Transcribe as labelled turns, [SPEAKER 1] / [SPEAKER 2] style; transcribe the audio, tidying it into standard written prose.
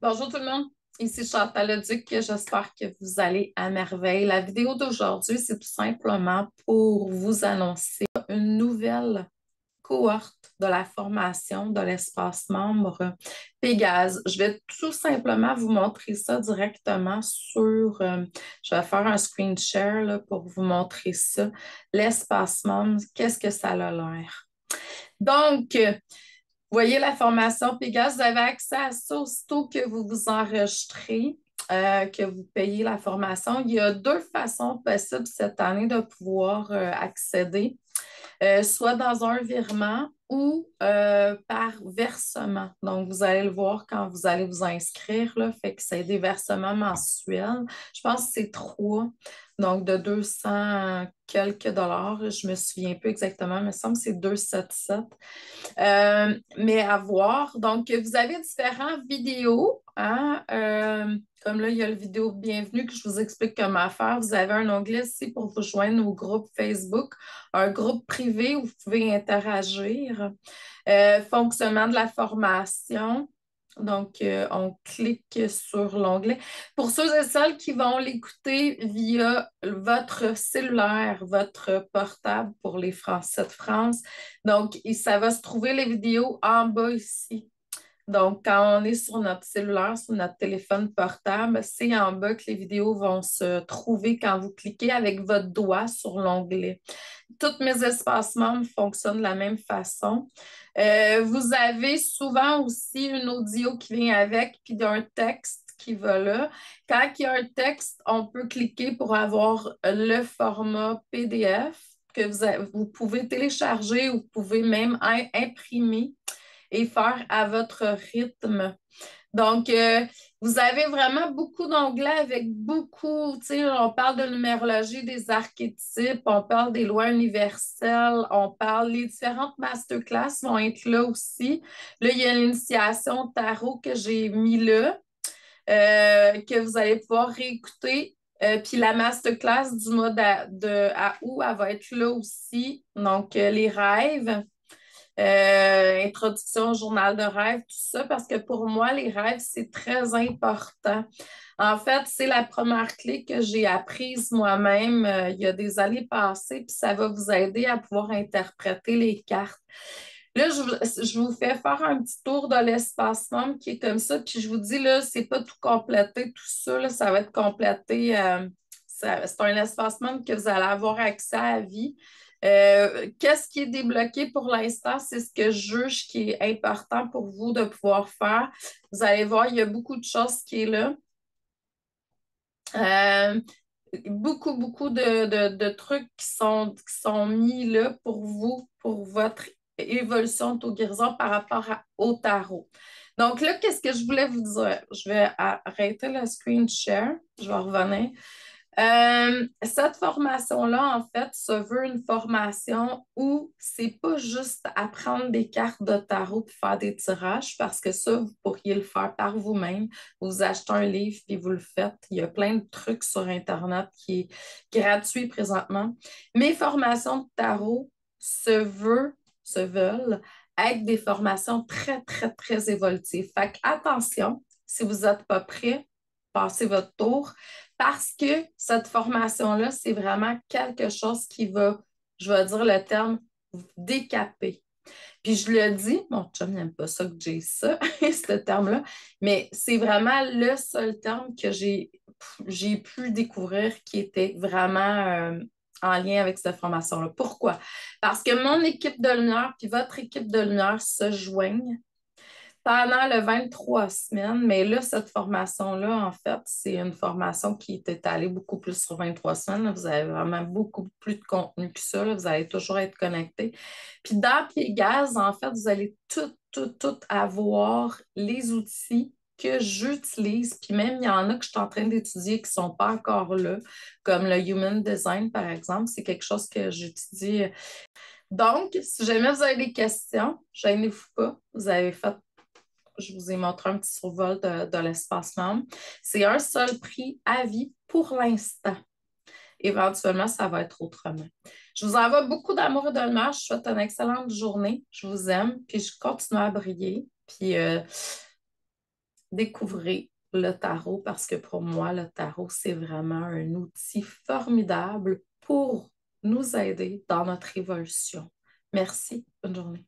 [SPEAKER 1] Bonjour tout le monde, ici Chantal Leduc, j'espère que vous allez à merveille. La vidéo d'aujourd'hui, c'est tout simplement pour vous annoncer une nouvelle cohorte de la formation de l'espace membre Pégase. Je vais tout simplement vous montrer ça directement je vais faire un screen share là, pour vous montrer ça. L'espace membre, qu'est-ce que ça a l'air? Donc, voyez la formation Pégase, vous avez accès à ça aussitôt que vous vous enregistrez, que vous payez la formation. Il y a deux façons possibles cette année de pouvoir accéder, soit dans un virement ou par versement. Donc, vous allez le voir quand vous allez vous inscrire, là, fait que c'est des versements mensuels. Je pense que c'est trois, donc de 200 quelques dollars. Je me souviens plus exactement, mais il me semble que c'est 277. Mais à voir. Donc, vous avez différentes vidéos, hein? Comme là, il y a le vidéo Bienvenue que je vous explique comment faire. Vous avez un onglet ici pour vous joindre au groupe Facebook, un groupe privé où vous pouvez interagir. Fonctionnement de la formation. Donc, on clique sur l'onglet. Pour ceux et celles qui vont l'écouter via votre cellulaire, votre portable pour les Français de France, donc ça va se trouver les vidéos en bas ici. Donc, quand on est sur notre cellulaire, sur notre téléphone portable, c'est en bas que les vidéos vont se trouver quand vous cliquez avec votre doigt sur l'onglet. Tous mes espaces membres fonctionnent de la même façon. Vous avez souvent aussi une audio qui vient avec, puis un texte qui va là. Quand il y a un texte, on peut cliquer pour avoir le format PDF que vous pouvez télécharger ou vous pouvez même imprimer et faire à votre rythme. Donc, vous avez vraiment beaucoup d'onglets avec beaucoup, tu sais, on parle de numérologie des archétypes, on parle des lois universelles, on parle, les différentes masterclass vont être là aussi. Là, il y a l'initiation tarot que j'ai mis là, que vous allez pouvoir réécouter. Puis la masterclass du mois à août, elle va être là aussi. Donc, les rêves. Introduction au journal de rêve, tout ça, parce que pour moi, les rêves, c'est très important. En fait, c'est la première clé que j'ai apprise moi-même il y a des années passées, puis ça va vous aider à pouvoir interpréter les cartes. Là, je vous fais faire un petit tour de l'espace membre qui est comme ça, puis je vous dis, là, c'est pas tout complété, tout ça, là, ça va être complété. C'est un espace membre que vous allez avoir accès à vie. Qu'est-ce qui est débloqué pour l'instant? C'est ce que je juge qui est important pour vous de pouvoir faire. Vous allez voir, il y a beaucoup de choses qui est là. Euh, beaucoup de trucs qui sont mis là pour vous, pour votre évolution d'auto-guérison par rapport au tarot. Donc là, qu'est-ce que je voulais vous dire? Je vais arrêter le screen share. Je vais revenir. Cette formation-là, en fait, se veut une formation où c'est pas juste apprendre des cartes de tarot puis faire des tirages, parce que ça, vous pourriez le faire par vous-même. Vous achetez un livre puis vous le faites. Il y a plein de trucs sur Internet qui est gratuit présentement. Mes formations de tarot se veulent être des formations très, très, très évolutives. Fait que attention, si vous n'êtes pas prêt, passez votre tour parce que cette formation-là, c'est vraiment quelque chose qui va, je vais dire le terme, décaper. Puis je le dis, mon chum n'aime pas ça que j'ai ça, ce terme-là, mais c'est vraiment le seul terme que j'ai pu découvrir qui était vraiment en lien avec cette formation-là. Pourquoi? Parce que mon équipe de lumière puis votre équipe de lumière se joignent pendant le 23 semaines, mais là, cette formation-là, en fait, c'est une formation qui est étalée beaucoup plus sur 23 semaines. Là. Vous avez vraiment beaucoup plus de contenu que ça. Là. Vous allez toujours être connecté. Puis dans Pied Gaz, en fait, vous allez tout avoir les outils que j'utilise. Puis même, il y en a que je suis en train d'étudier qui ne sont pas encore là, comme le Human Design, par exemple. C'est quelque chose que j'étudie. Donc, si jamais vous avez des questions, gênez-vous pas. Vous avez fait je vous ai montré un petit survol de l'espace membre. C'est un seul prix à vie pour l'instant. Éventuellement, ça va être autrement. Je vous envoie beaucoup d'amour et de lumière. Je vous souhaite une excellente journée. Je vous aime. Puis je continue à briller. Puis découvrez le tarot parce que pour moi, le tarot, c'est vraiment un outil formidable pour nous aider dans notre évolution. Merci. Bonne journée.